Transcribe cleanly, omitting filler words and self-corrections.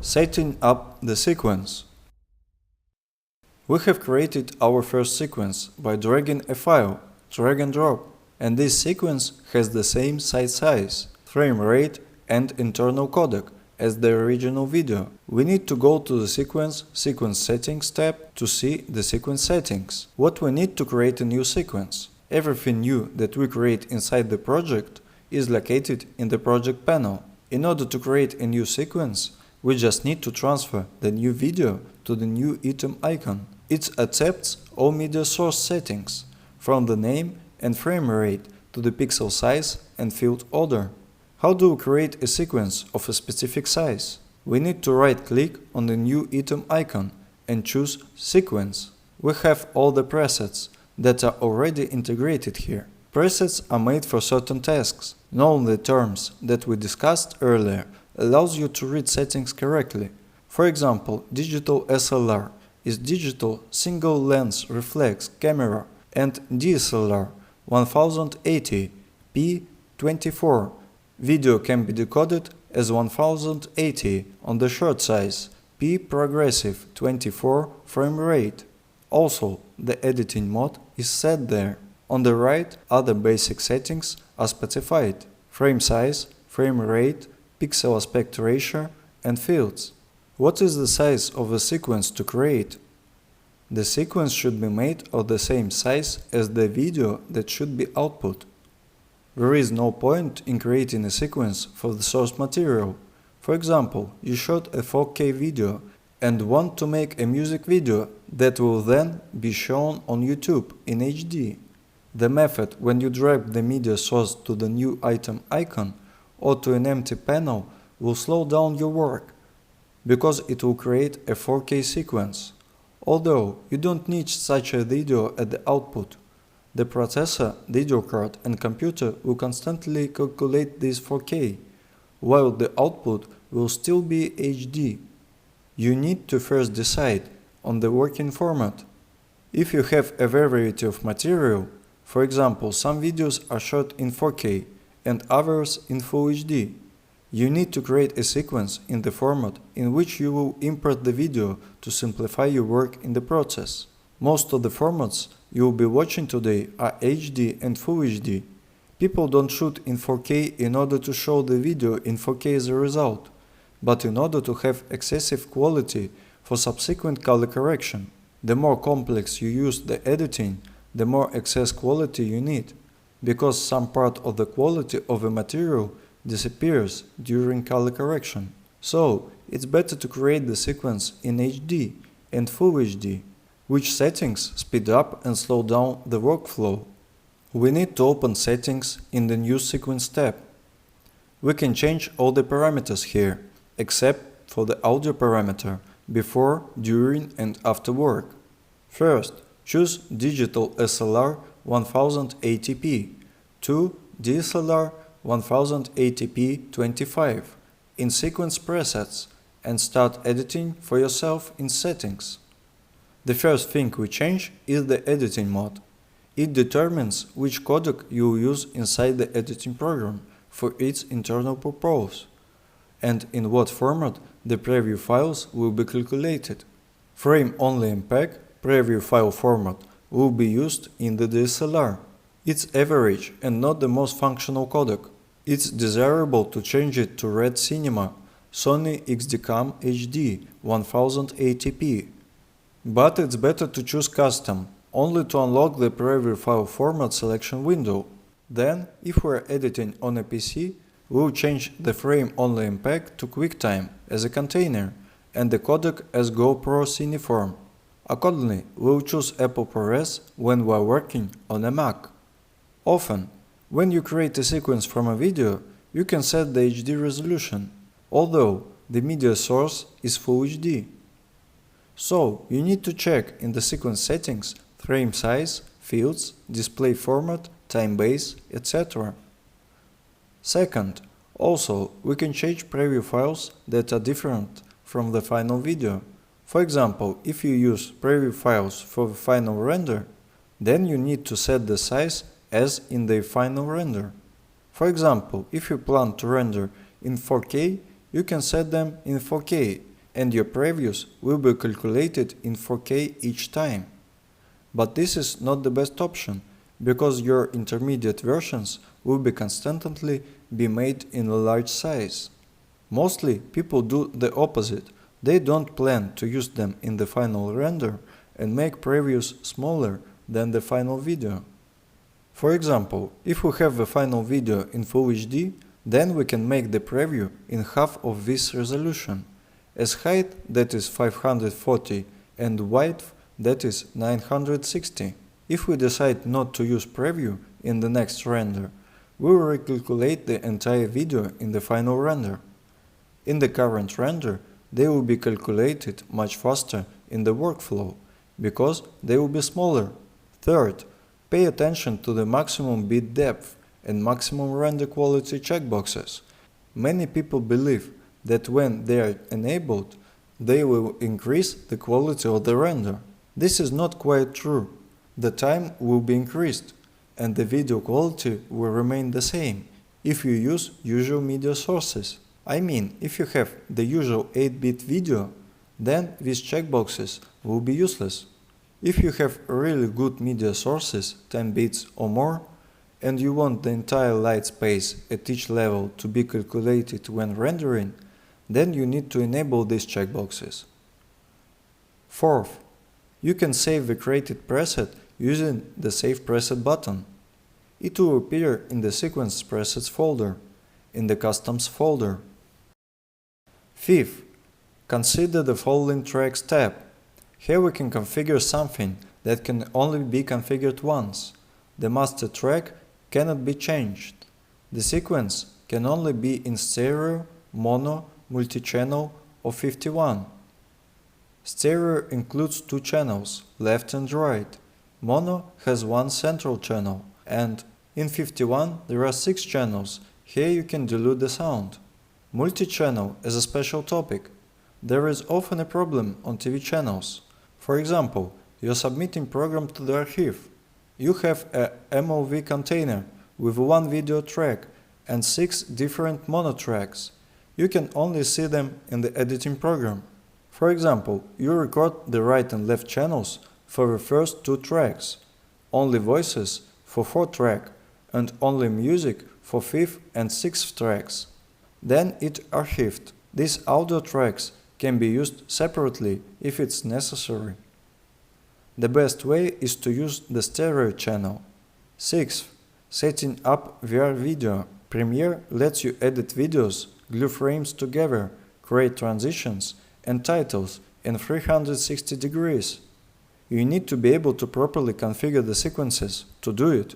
Setting up the sequence. We have created our first sequence by dragging a file, drag and drop, and this sequence has the same size, frame rate and internal codec as the original video. We need to go to the Sequence Settings tab to see the sequence settings. What we need to create a new sequence. Everything new that we create inside the project is located in the project panel. In order to create a new sequence, we just need to transfer the new video to the new item icon. It accepts all media source settings, from the name and frame rate to the pixel size and field order. How do we create a sequence of a specific size? We need to right-click on the new item icon and choose Sequence. We have all the presets that are already integrated here. Presets are made for certain tasks. Knowing the terms that we discussed earlier allows you to read settings correctly. For example, digital SLR is digital single lens reflex camera, and DSLR 1080 p24 video can be decoded as 1080 on the short size p progressive 24 frame rate. Also, the editing mode is set there. On the right, other basic settings are specified: frame size, frame rate, pixel aspect ratio, and fields. What is the size of a sequence to create? The sequence should be made of the same size as the video that should be output. There is no point in creating a sequence for the source material. For example, you shot a 4K video and want to make a music video that will then be shown on YouTube in HD. The method when you drag the media source to the new item icon or to an empty panel will slow down your work, because it will create a 4K sequence. Although you don't need such a video at the output, the processor, video card and computer will constantly calculate this 4K, while the output will still be HD. You need to first decide on the working format. If you have a variety of material, for example, some videos are shot in 4K and others in Full HD, you need to create a sequence in the format in which you will import the video to simplify your work in the process. Most of the formats you will be watching today are HD and Full HD. People don't shoot in 4K in order to show the video in 4K as a result, but in order to have excessive quality for subsequent color correction. The more complex you use the editing, the more excess quality you need, because some part of the quality of a material disappears during color correction. So, it's better to create the sequence in HD and Full HD, which settings speed up and slow down the workflow. We need to open Settings in the New Sequence tab. We can change all the parameters here, except for the audio parameter before, during and after work. First, choose Digital SLR 1080p to DSLR 1080p 25 in Sequence Presets and start editing for yourself in Settings. The first thing we change is the editing mode. It determines which codec you will use inside the editing program for its internal purpose, and in what format the preview files will be calculated. Frame-only MPEG preview file format will be used in the DSLR. It's average and not the most functional codec. It's desirable to change it to Red Cinema, Sony XDCAM HD 1080p. But it's better to choose Custom, only to unlock the preview file format selection window. Then, if we're editing on a PC, we'll change the frame-only MPEG to QuickTime as a container and the codec as GoPro Cineform. Accordingly, we'll choose Apple ProRes when we're working on a Mac. Often, when you create a sequence from a video, you can set the HD resolution, although the media source is Full HD. So, you need to check in the sequence settings frame size, fields, display format, time base, etc. Second, also, we can change preview files that are different from the final video. For example, if you use preview files for the final render, then you need to set the size as in the final render. For example, if you plan to render in 4K, you can set them in 4K, and your previews will be calculated in 4K each time. But this is not the best option, because your intermediate versions will be constantly be made in a large size. Mostly people do the opposite. They don't plan to use them in the final render and make previews smaller than the final video. For example, if we have the final video in Full HD, then we can make the preview in half of this resolution, as height that is 540 and width that is 960. If we decide not to use preview in the next render, we will recalculate the entire video in the final render. In the current render, they will be calculated much faster in the workflow, because they will be smaller. Third, pay attention to the maximum bit depth and maximum render quality checkboxes. Many people believe that when they are enabled, they will increase the quality of the render. This is not quite true. The time will be increased, and the video quality will remain the same if you use usual media sources. I mean, if you have the usual 8-bit video, then these checkboxes will be useless. If you have really good media sources, 10 bits or more, and you want the entire light space at each level to be calculated when rendering, then you need to enable these checkboxes. Fourth, you can save the created preset using the Save Preset button. It will appear in the Sequence Presets folder, in the Customs folder. Fifth, consider the following tracks tab. Here we can configure something that can only be configured once. The master track cannot be changed. The sequence can only be in stereo, mono, multi-channel or 51. Stereo includes two channels, left and right. Mono has one central channel, and in 51 there are 6 channels. Here you can dilute the sound. Multi-channel is a special topic. There is often a problem on TV channels. For example, you're submitting program to the archive. You have a MOV container with one video track and 6 different mono tracks. You can only see them in the editing program. For example, you record the right and left channels for the first 2 tracks, only voices for 4th track, and only music for 5th and 6th tracks. Then it archived. These audio tracks can be used separately if it's necessary. The best way is to use the stereo channel. 6th, setting up VR video. Premiere lets you edit videos, glue frames together, create transitions and titles in 360 degrees. You need to be able to properly configure the sequences to do it.